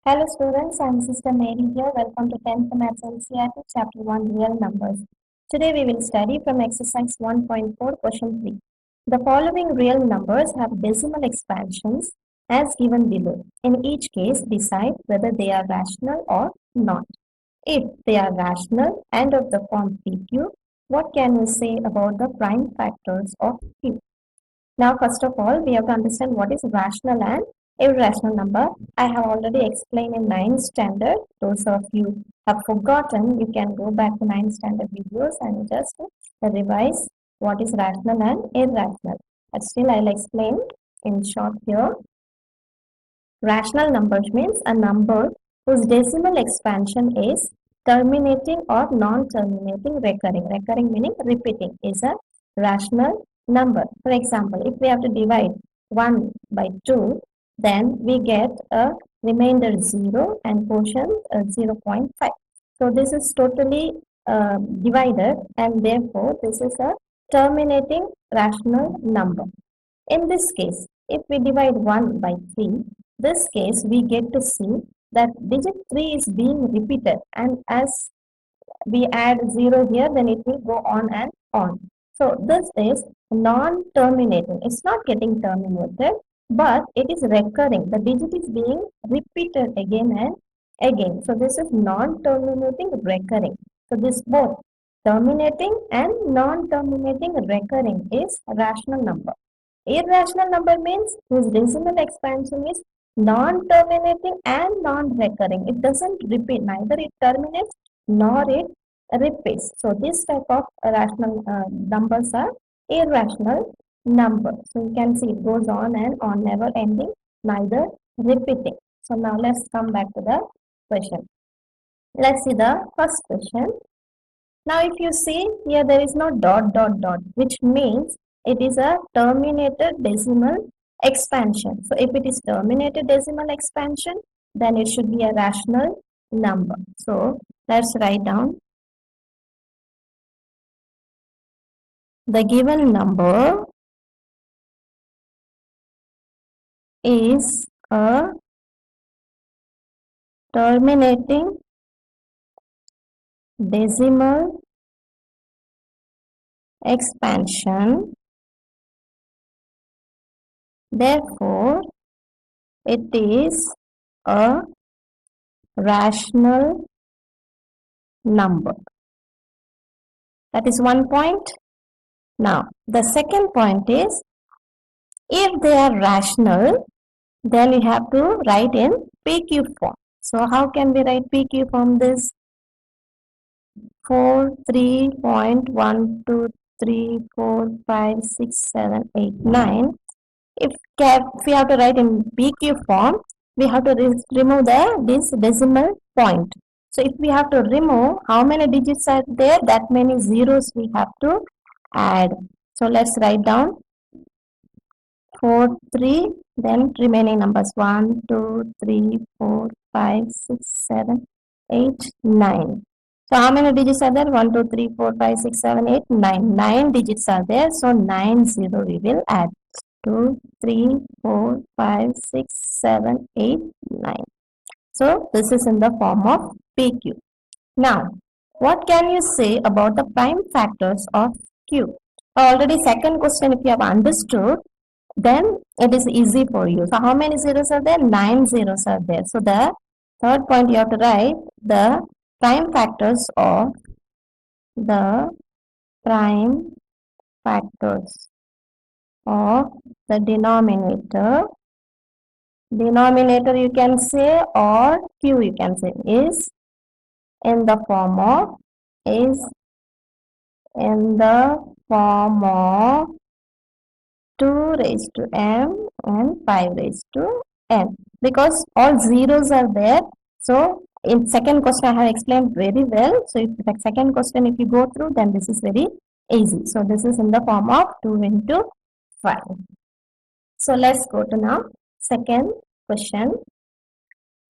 Hello students, I'm Sister Mary here. Welcome to 10th Maths NCERT Chapter 1 Real Numbers. Today we will study from exercise 1.4 question 3. The following real numbers have decimal expansions as given below. In each case, decide whether they are rational or not. If they are rational and of the form PQ, what can we say about the prime factors of Q? Now, first of all, we have to understand what is rational and irrational number. I have already explained in 9th standard. Those of you have forgotten, you can go back to 9th standard videos and just revise what is rational and irrational. But still, I'll explain in short here. Rational numbers means a number whose decimal expansion is terminating or non-terminating recurring. Recurring meaning repeating is a rational number. For example, if we have to divide 1 by 2, then we get a remainder 0 and quotient 0.5. So this is totally divided, and therefore this is a terminating rational number. In this case, if we divide 1 by 3, this case we get to see that digit 3 is being repeated, and as we add 0 here, then it will go on and on. So this is non-terminating. It's not getting terminated, but it is recurring. The digit is being repeated again and again. So this is non-terminating recurring. So this both terminating and non-terminating recurring is a rational number. Irrational number means whose decimal expansion is non-terminating and non-recurring. It doesn't repeat, neither it terminates nor it repeats. So this type of rational numbers are irrational numbers. So you can see it goes on and on, never ending, neither repeating. So now let's come back to the question. Let's see the first question. Now if you see here, there is no dot dot dot, which means it is a terminated decimal expansion. So if it is terminated decimal expansion, then it should be a rational number. So let's write down the given number is a terminating decimal expansion. Therefore, it is a rational number. That is one point. Now, the second point is, if they are rational, then you have to write in PQ form. So, how can we write PQ form this? 4, 3, 1, 2, 3, 4, 5, 6, 7, 8, 9. If we have to write in PQ form, we have to remove this decimal point. So if we have to remove, how many digits are there? That many zeros we have to add. So let's write down 4, 3, then remaining numbers 1, 2, 3, 4, 5, 6, 7, 8, 9. So how many digits are there? 1, 2, 3, 4, 5, 6, 7, 8, 9. 9 digits are there. So 9 0 we will add. 2, 3, 4, 5, 6, 7, 8, 9. So this is in the form of PQ. Now, what can you say about the prime factors of Q? Already second question, if you have understood, then it is easy for you. So how many zeros are there? 9 zeros are there. So the third point you have to write the prime factors of the prime factors of the denominator. Denominator you can say, or Q you can say, is in the form of 2 raised to m and 5 raised to n, because all zeros are there. So in second question I have explained very well. So if the second question if you go through, then this is very easy. So this is in the form of 2 into 5. So let's go to now second question.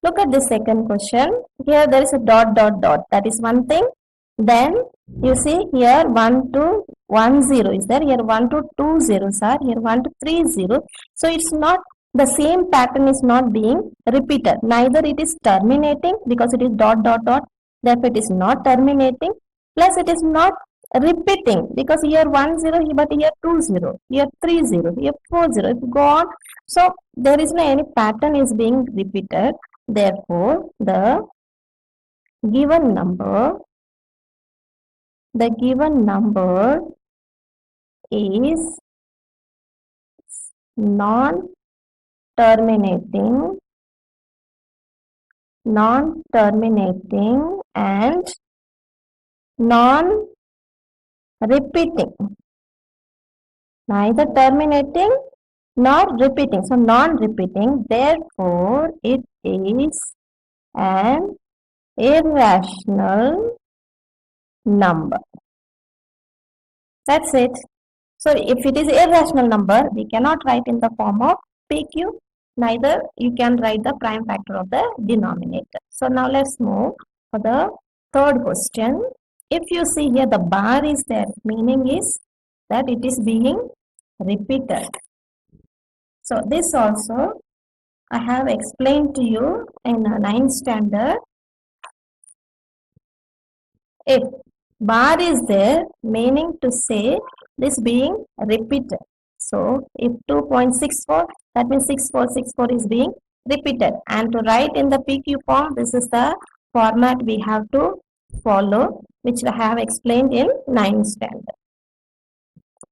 Look at the second question. Here there is a dot dot dot. That is one thing. Then you see here 1 to 1 0 is there. Here 1 to 2 zeros are. Here 1 to 3 0. So it's not the same pattern is not being repeated. Neither it is terminating because it is dot dot dot, therefore it is not terminating, plus it is not repeating because here 1 0, but here 2 0, here 3 0, here 4 0, if you go on. So there is no any pattern is being repeated, therefore the given number is non-terminating and non-repeating, neither terminating nor repeating, so non-repeating, therefore it is an irrational number. That's it. So if it is irrational number, we cannot write in the form of PQ, neither you can write the prime factor of the denominator. So now let's move for the third question. If you see here the bar is there, meaning is that it is being repeated. So this also I have explained to you in 9th standard. If bar is there, meaning to say this being repeated. So if 2.64, that means 6464 is being repeated. And to write in the PQ form, this is the format we have to follow, which I have explained in 9th standard.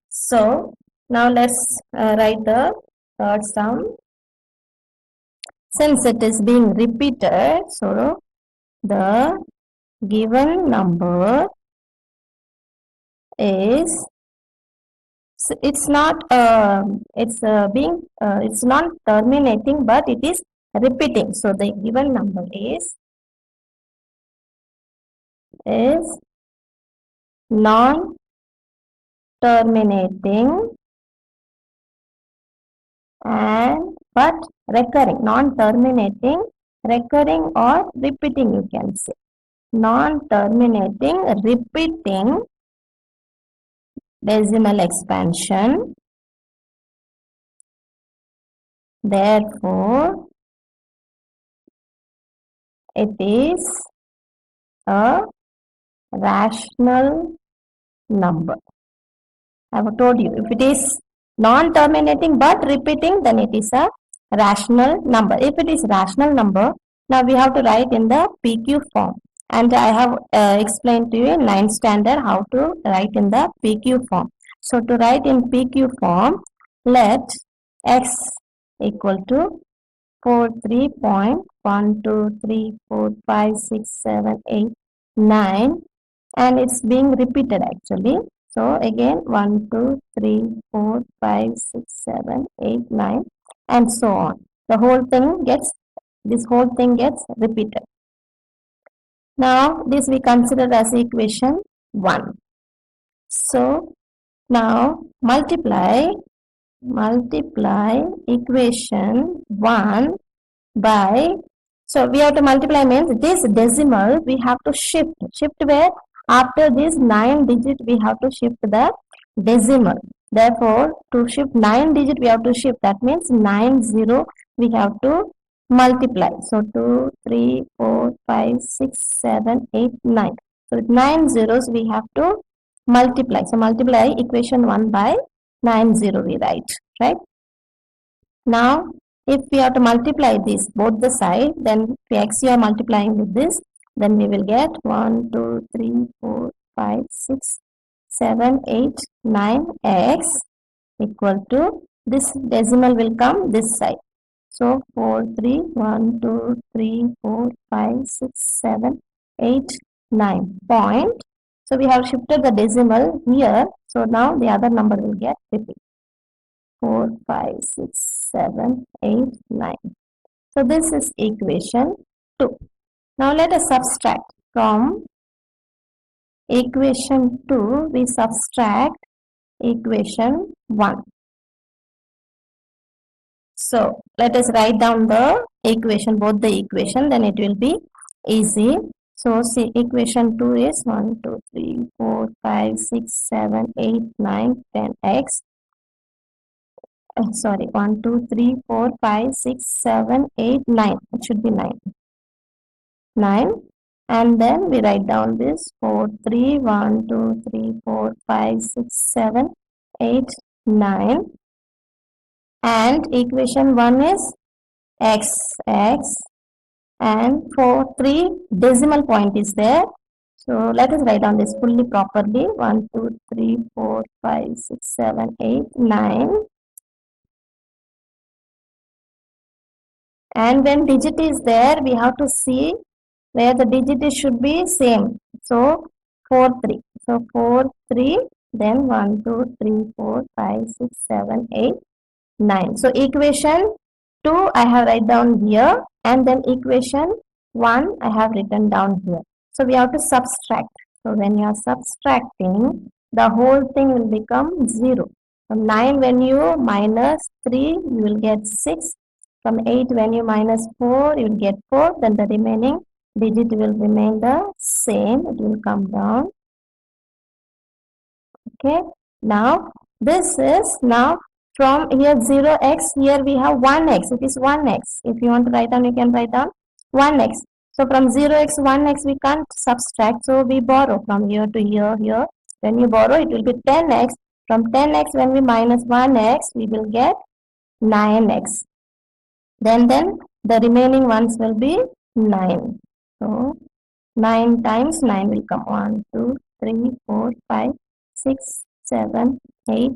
So now let's write the third sum. Since it is being repeated, so the given number is, it's not it's not terminating, but it is repeating. So the given number is non-terminating and but recurring, non-terminating, recurring or repeating, you can say. Non-terminating, repeating decimal expansion, therefore it is a rational number. I have told you, if it is non-terminating but repeating, then it is a rational number. If it is rational number, now we have to write in the PQ form. And I have explained to you in 9th standard how to write in the PQ form. So to write in PQ form, let x equal to 43.123456789, and it's being repeated actually. So again 1 2 3 4 5 6 7 8 9 and so on. The whole thing gets repeated. Now this we consider as equation 1. So now multiply equation 1 by, so we have to multiply means this decimal we have to shift where, after this 9 digit we have to shift the decimal. Therefore to shift 9 digit we have to shift, that means 90 we have to multiply. So 2 3 4 5 6 7 8 9, so with 9 zeros we have to multiply. So multiply equation 1 by 90 we write, right? Now if we have to multiply this both the side, then if x you are multiplying with this, then we will get 1 2 3 4 5 6 7 8 9 x equal to, this decimal will come this side. So 4 3 1 2 3 4 5 6 7 8 9 point. So we have shifted the decimal here. So now the other number will get repeat. 4 5 6 7 8 9. So this is equation 2. Now let us subtract from equation 2. We subtract equation 1. So let us write down the equation, both the equation, then it will be easy. So see, equation 2 is 1 2 3 4 5 6 7 8 9 10 x. sorry, 1, 2, 3, 4, 5, 6, 7, 8, 9. It should be 9. 9. And then we write down this 4, 3, 1, 2, 3, 4, 5, 6, 7, 8, 9. And equation 1 is x, and 4, 3 decimal point is there. So let us write down this fully properly. 1, 2, 3, 4, 5, 6, 7, 8, 9. And when digit is there, we have to see where the digit should be same. So 4, 3. So 4, 3, then 1, 2, 3, 4, 5, 6, 7, 8, 9. So equation 2 I have write down here, and then equation 1 I have written down here. So we have to subtract. So when you are subtracting, the whole thing will become 0. From 9 when you minus 3, you will get 6. From 8 when you minus 4, you will get 4. Then the remaining digit will remain the same. It will come down. Okay. Now this is now from here 0x, here we have 1x. It is 1x. If you want to write down, you can write down 1x. So from 0x, 1x we can't subtract. So we borrow from here to here, here. When you borrow, it will be 10x. From 10x, when we minus 1x, we will get 9x. Then the remaining ones will be 9. So 9 times 9 will come 1, 2, 3, 4, 5, 6, 7, 8,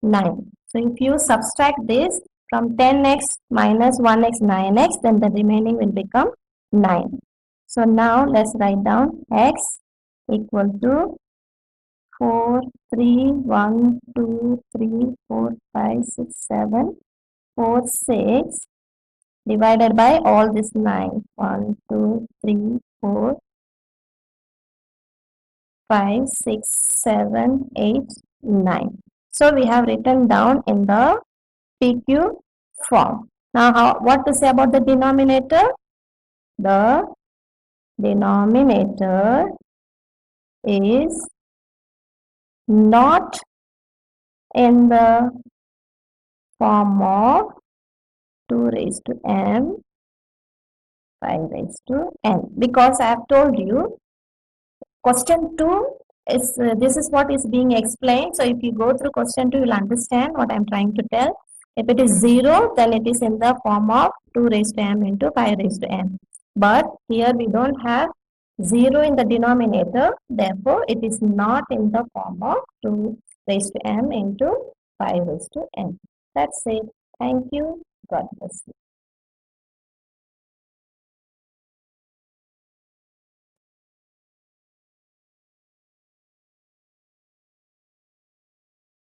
9. So if you subtract this from 10x minus 1x, 9x, then the remaining will become 9. So now let's write down x equal to 4, 3, 1, 2, 3, 4, 5, 6, 7, 4, 6 divided by all this 9. 1, 2, 3, 4, 5, 6, 7, 8, 9. So we have written down in the PQ form. Now what to say about the denominator? The denominator is not in the form of 2 raised to m, 5 raised to n, because I have told you question 2 is this is what is being explained. So if you go through question 2, you will understand what I am trying to tell. If it is 0, then it is in the form of 2 raised to m into 5 raised to n. But here we don't have 0 in the denominator. Therefore, it is not in the form of 2 raised to m into 5 raised to n. That's it. Thank you. God bless you.